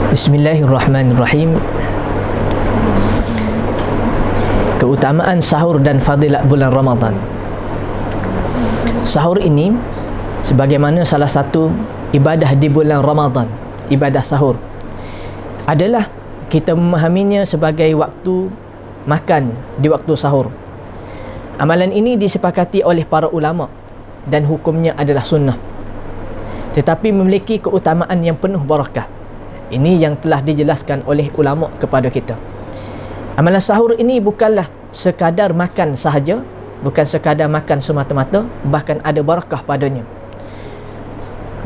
Bismillahirrahmanirrahim. Keutamaan sahur dan fadilat bulan Ramadan. Sahur ini sebagaimana salah satu ibadah di bulan Ramadan, ibadah sahur adalah kita memahaminya sebagai waktu makan di waktu sahur. Amalan ini disepakati oleh para ulama dan hukumnya adalah sunnah, tetapi memiliki keutamaan yang penuh barakah. Ini yang telah dijelaskan oleh ulama kepada kita. Amalan sahur ini bukanlah sekadar makan sahaja, bukan sekadar makan semata-mata, bahkan ada barakah padanya.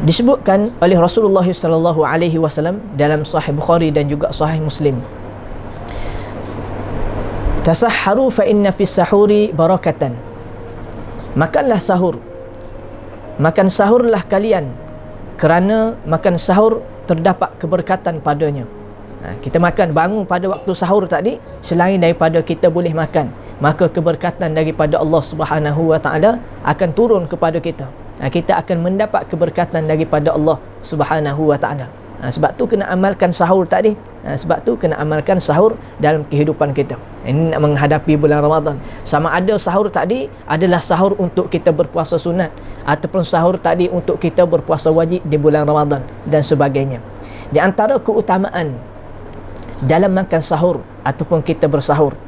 Disebutkan oleh Rasulullah sallallahu alaihi wasallam dalam Sahih Bukhari dan juga Sahih Muslim, tasahharu fa inna fis sahuri barakatan. Makanlah sahur, makan sahurlah kalian, kerana makan sahur terdapat keberkatan padanya. Kita makan, bangun pada waktu sahur tadi, selain daripada kita boleh makan, maka keberkatan daripada Allah Subhanahu wa taala akan turun kepada kita. Kita akan mendapat keberkatan daripada Allah Subhanahu wa taala. Sebab tu kena amalkan sahur tadi. Sebab tu kena amalkan sahur dalam kehidupan kita. Ini nak menghadapi bulan Ramadan. Sama ada sahur tadi adalah sahur untuk kita berpuasa sunat, ataupun sahur tadi untuk kita berpuasa wajib di bulan Ramadan dan sebagainya. Di antara keutamaan dalam makan sahur ataupun kita bersahur,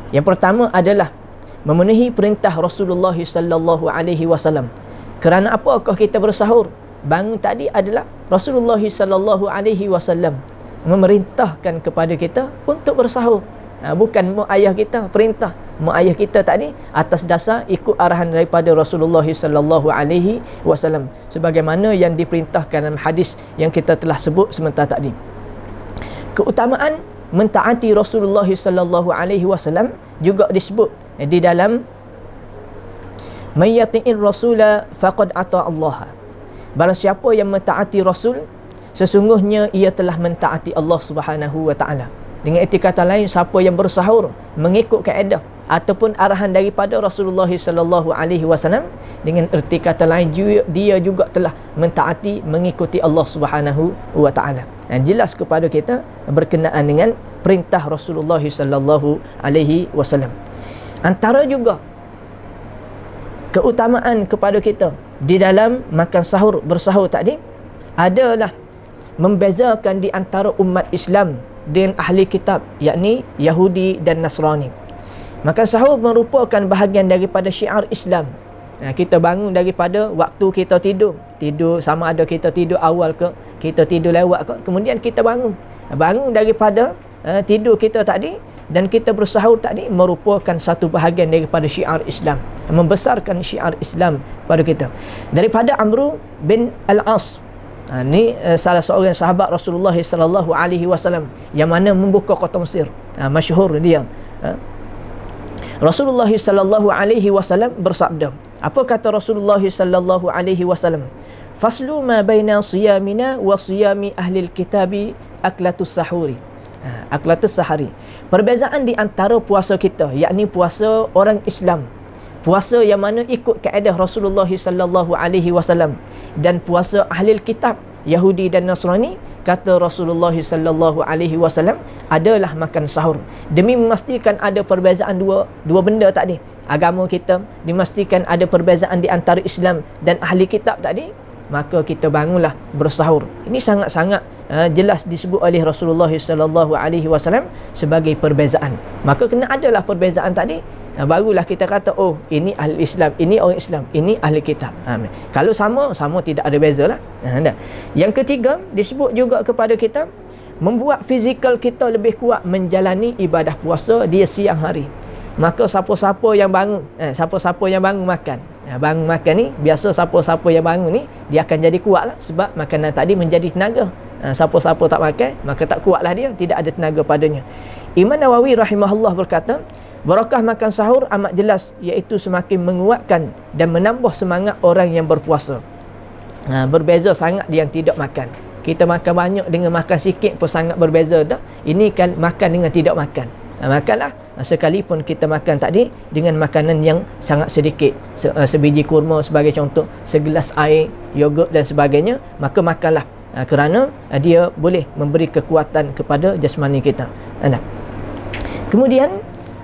yang pertama adalah memenuhi perintah Rasulullah sallallahu alaihi wasallam. Kerana apakah kita bersahur? Bangun tadi adalah Rasulullah sallallahu alaihi wasallam memerintahkan kepada kita untuk bersahur. Bukan mak ayah kita perintah. Mak ayah kita tadi atas dasar ikut arahan daripada Rasulullah sallallahu alaihi wasallam, sebagaimana yang diperintahkan dalam hadis yang kita telah sebut sebentar tadi. Keutamaan mentaati Rasulullah sallallahu alaihi wasallam juga disebut di dalam "Man yati'ir rasula faqad ata Allah." Barang siapa yang mentaati Rasul, sesungguhnya ia telah mentaati Allah Subhanahu wa taala. Dengan erti kata lain, siapa yang bersahur mengikut kaedah ataupun arahan daripada Rasulullah sallallahu alaihi wasallam, dengan erti kata lain dia juga telah mentaati, mengikuti Allah Subhanahu wa taala. Jelas kepada kita berkenaan dengan perintah Rasulullah sallallahu alaihi wasallam. Antara juga keutamaan kepada kita di dalam makan sahur, bersahur tadi, adalah membezakan di antara umat Islam dengan ahli kitab, yakni Yahudi dan Nasrani. Makan sahur merupakan bahagian daripada syiar Islam. Kita bangun daripada waktu kita tidur sama ada kita tidur awal ke, kita tidur lewat ke, kemudian kita bangun daripada tidur kita tadi dan kita bersahur tadi, merupakan satu bahagian daripada syiar Islam, membesarkan syiar Islam pada kita. Daripada Amr bin Al-As, ini salah seorang sahabat Rasulullah sallallahu alaihi wasallam yang mana membuka kota Mesir, masyhur dia. Rasulullah sallallahu alaihi wasallam bersabda, apa kata Rasulullah sallallahu alaihi wasallam? Faslu ma baina siyamina wa siyami ahli al-kitabi aklatus sahuri. Aklatus sahari. Perbezaan di antara puasa kita, yakni puasa orang Islam, puasa yang mana ikut kaedah Rasulullah sallallahu alaihi wasallam, dan puasa ahli kitab Yahudi dan Nasrani, kata Rasulullah sallallahu alaihi wasallam, adalah makan sahur. Demi memastikan ada perbezaan dua benda tadi, agama kita, dimastikan ada perbezaan di antara Islam dan ahli kitab tadi, maka kita bangunlah bersahur. Ini sangat-sangat jelas disebut oleh Rasulullah sallallahu alaihi wasallam sebagai perbezaan. Maka kena adalah perbezaan tadi, barulah kita kata, oh, ini ahli Islam, ini orang Islam, ini ahli kitab. Kalau sama tidak ada beza lah. Yang ketiga, disebut juga kepada kita membuat fizikal kita lebih kuat menjalani ibadah puasa di siang hari. Maka siapa-siapa yang bangun makan, bangun makan ni, biasa siapa-siapa yang bangun ni dia akan jadi kuat lah, sebab makanan tadi menjadi tenaga. Siapa-siapa tak makan, maka tak kuatlah dia, tidak ada tenaga padanya. Imam Nawawi rahimahullah berkata, barakah makan sahur amat jelas, iaitu semakin menguatkan dan menambah semangat orang yang berpuasa. Berbeza sangat dia yang tidak makan. Kita makan banyak dengan makan sikit pun sangat berbeza dah. Ini kan makan dengan tidak makan. Makanlah sekalipun kita makan tadi dengan makanan yang sangat sedikit, sebiji kurma sebagai contoh, segelas air, yogurt dan sebagainya, maka makanlah, kerana dia boleh memberi kekuatan kepada jasmani kita. Kemudian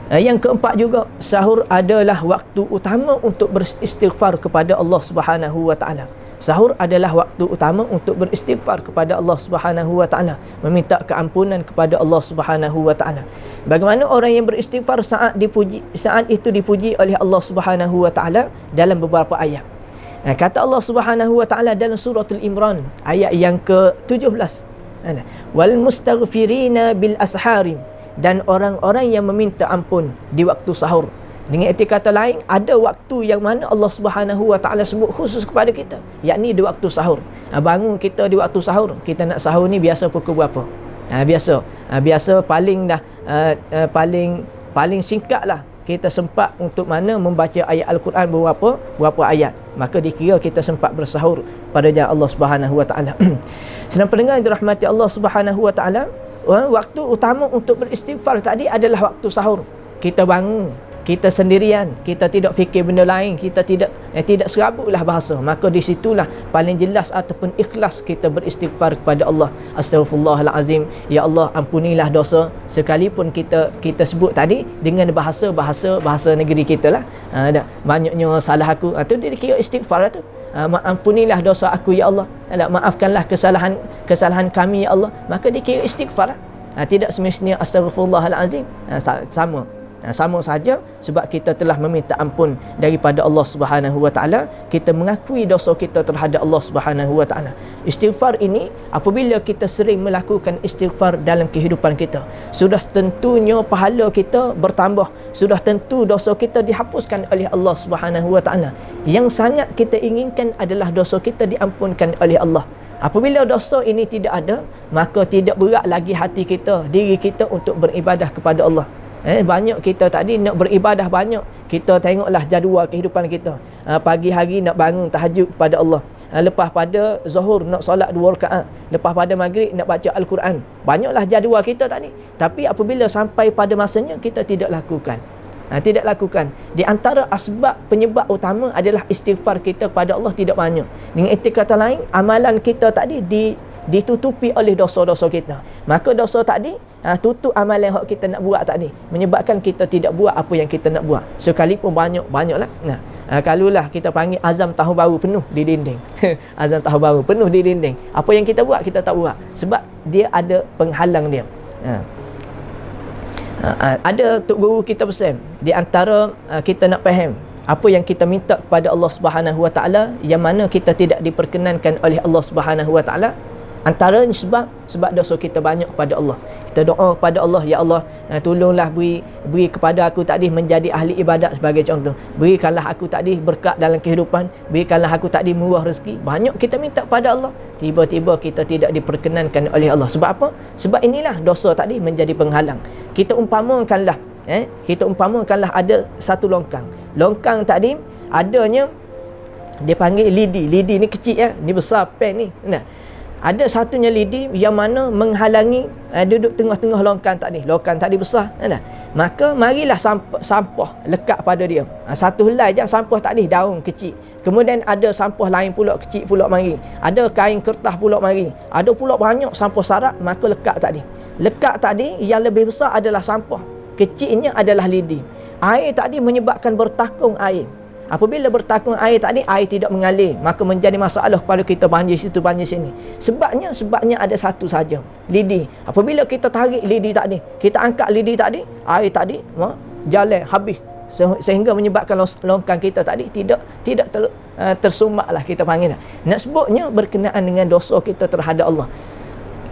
yang keempat juga, sahur adalah waktu utama untuk beristighfar kepada Allah Subhanahu wa taala. Sahur adalah waktu utama untuk beristighfar kepada Allah Subhanahu wa taala, meminta keampunan kepada Allah Subhanahu wa taala. Bagaimana orang yang beristighfar saat itu dipuji oleh Allah Subhanahu wa taala dalam beberapa ayat. Kata Allah Subhanahu wa taala dalam surah Al-Imran ayat yang ke-17, wal mustaghfirina bil ashari, dan orang-orang yang meminta ampun di waktu sahur. Dengan erti kata lain, ada waktu yang mana Allah Subhanahu wa taala sebut khusus kepada kita, yakni di waktu sahur. Bangun kita di waktu sahur, kita nak sahur ni biasa pukul berapa? Biasa paling singkat lah kita sempat untuk mana membaca ayat Al-Quran berapa ayat, maka dikira kita sempat bersahur pada jalan Allah Subhanahu wa taala. Sedang pendengar yang dirahmati Allah Subhanahu wa taala, waktu utama untuk beristighfar tadi adalah waktu sahur. Kita bangun, kita sendirian, kita tidak fikir benda lain, kita tidak serabutlah bahasa, maka di situlah paling jelas ataupun ikhlas kita beristighfar kepada Allah. Astaghfirullahalazim, ya Allah ampunilah dosa, sekalipun kita sebut tadi dengan bahasa negeri kita lah, banyaknya salah aku, itu dia kira istighfar tu. Ampunilah dosa aku ya Allah, maafkanlah kesalahan kami ya Allah, maka dikira istighfar. Tidak semestinya astaghfirullahalazim. Sama saja, sebab kita telah meminta ampun daripada Allah Subhanahu wa taala, kita mengakui dosa kita terhadap Allah Subhanahu wa taala. Istighfar ini, apabila kita sering melakukan istighfar dalam kehidupan kita, sudah tentunya pahala kita bertambah, sudah tentu dosa kita dihapuskan oleh Allah Subhanahu wa taala. Yang sangat kita inginkan adalah dosa kita diampunkan oleh Allah. Apabila dosa ini tidak ada, maka tidak berat lagi hati kita, diri kita untuk beribadah kepada Allah. Banyak kita tadi nak beribadah banyak, kita tengoklah jadual kehidupan kita. Pagi hari nak bangun tahajud kepada Allah, lepas pada zuhur nak solat 2 rakaat, lepas pada maghrib nak baca Al-Quran. Banyaklah jadual kita tadi, tapi apabila sampai pada masanya kita tidak lakukan. Di antara asbab penyebab utama adalah istighfar kita kepada Allah tidak banyak. Dengan erti kata lain, amalan kita tadi ditutupi oleh dosa-dosa kita. Maka dosa tadi tutup amalan yang kita nak buat tadi, menyebabkan kita tidak buat apa yang kita nak buat. Sekalipun banyaklah. Kalaulah kita panggil azam tahun baru penuh di dinding. Azam tahun baru penuh di dinding. Apa yang kita buat, kita tak buat. Sebab dia ada penghalang dia. Ada Tok Guru kita pesan, di antara kita nak faham apa yang kita minta kepada Allah Subhanahu wa taala yang mana kita tidak diperkenankan oleh Allah Subhanahu wa taala, antaranya sebab dosa kita banyak kepada Allah. Kita doa kepada Allah, ya Allah, tolonglah beri kepada aku tadi menjadi ahli ibadat sebagai contoh. Berikanlah aku tadi berkat dalam kehidupan, berikanlah aku tadi murah rezeki. Banyak kita minta kepada Allah, tiba-tiba kita tidak diperkenankan oleh Allah. Sebab apa? Sebab inilah dosa tadi menjadi penghalang. Kita umpamakanlah ada satu longkang. Longkang tadi adanya, dia panggil lidi. Lidi ni kecil ya, ni besar pen ni. Ada satunya lidi yang mana menghalangi duduk tengah-tengah longkang tadi. Longkang tadi besar. Maka marilah sampah lekat pada dia. Satu helai je sampah tadi, daun kecil. Kemudian ada sampah lain pula kecil pula mari. Ada kain kertas pula mari. Ada pula banyak sampah sarak, maka lekat tadi. Lekat tadi yang lebih besar adalah sampah, kecilnya adalah lidi. Air tadi menyebabkan bertakung air. Apabila bertakung air tadi, air tidak mengalir, maka menjadi masalah kepada kita, banjir situ, banjir sini. Sebabnya ada satu saja, lidi. Apabila kita tarik lidi tadi, kita angkat lidi tadi, air tadi jalan habis, sehingga menyebabkan longkang kita tadi tidak tersumbaklah kita panggil. Nak sebutnya berkenaan dengan dosa kita terhadap Allah.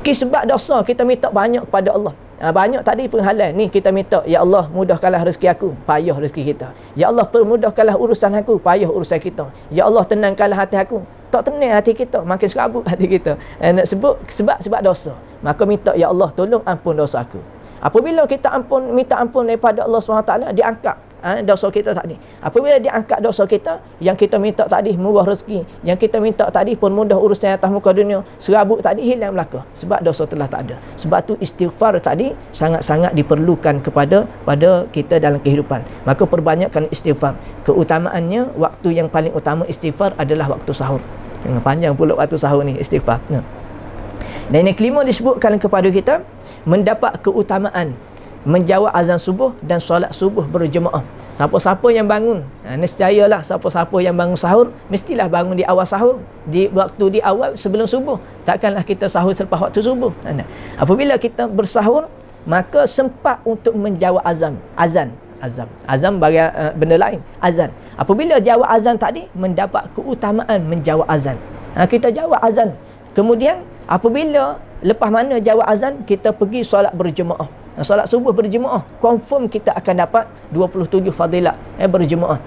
Sebab dosa kita minta banyak kepada Allah. Banyak tadi penghalang ni, kita minta, ya Allah mudahkanlah rezeki aku, payah rezeki kita. Ya Allah permudahkanlah urusan aku, payah urusan kita. Ya Allah tenangkanlah hati aku, tak tenang hati kita, makin serabut hati kita. Nak sebut sebab dosa, maka minta, ya Allah tolong ampun dosa aku. Apabila kita minta ampun daripada Allah SWT, dia angkat dosa kita tadi. Apabila diangkat dosa kita, yang kita minta tadi murah rezeki, yang kita minta tadi pun mudah urusan atas muka dunia, serabut tadi hilang belaka sebab dosa telah tak ada. Sebab tu istighfar tadi sangat-sangat diperlukan pada kita dalam kehidupan. Maka perbanyakkan istighfar. Keutamaannya, waktu yang paling utama istighfar adalah waktu sahur. Panjang pula waktu sahur ni istighfar. Dan yang kelima disebutkan kepada kita, mendapat keutamaan menjawab azan subuh dan solat subuh berjemaah. Siapa-siapa yang bangun, nescayalah siapa-siapa yang bangun sahur, mestilah bangun di awal sahur, di waktu di awal sebelum subuh. Takkanlah kita sahur selepas waktu subuh. Apabila kita bersahur, maka sempat untuk menjawab azan bagi benda lain, azan. Apabila jawab azan tadi, mendapat keutamaan menjawab azan. Kita jawab azan. Kemudian apabila lepas mana jawab azan, kita pergi solat berjemaah. Solat subuh berjemaah, confirm kita akan dapat 27 fadilat berjemaah.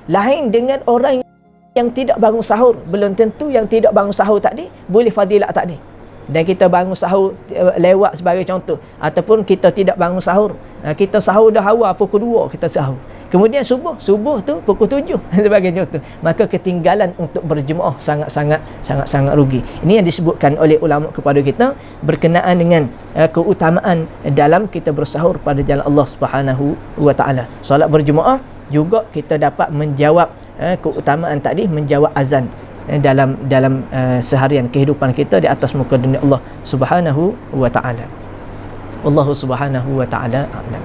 Lain dengan orang yang tidak bangun sahur. Belum tentu yang tidak bangun sahur tadi boleh fadilat tadi. Dan kita bangun sahur lewat sebagai contoh, ataupun kita tidak bangun sahur, kita sahur dah awal pukul 2 kita sahur, kemudian subuh tu pukul 7 sebagai contoh, maka ketinggalan untuk berjemaah sangat-sangat rugi. Ini yang disebutkan oleh ulama kepada kita berkenaan dengan keutamaan dalam kita bersahur pada jalan Allah Subhanahu wa taala. Solat berjemaah juga kita dapat menjawab keutamaan tadi, menjawab azan dalam seharian kehidupan kita di atas muka dunia Allah Subhanahu wa taala. Wallahu subhanahu wa taala a'lam.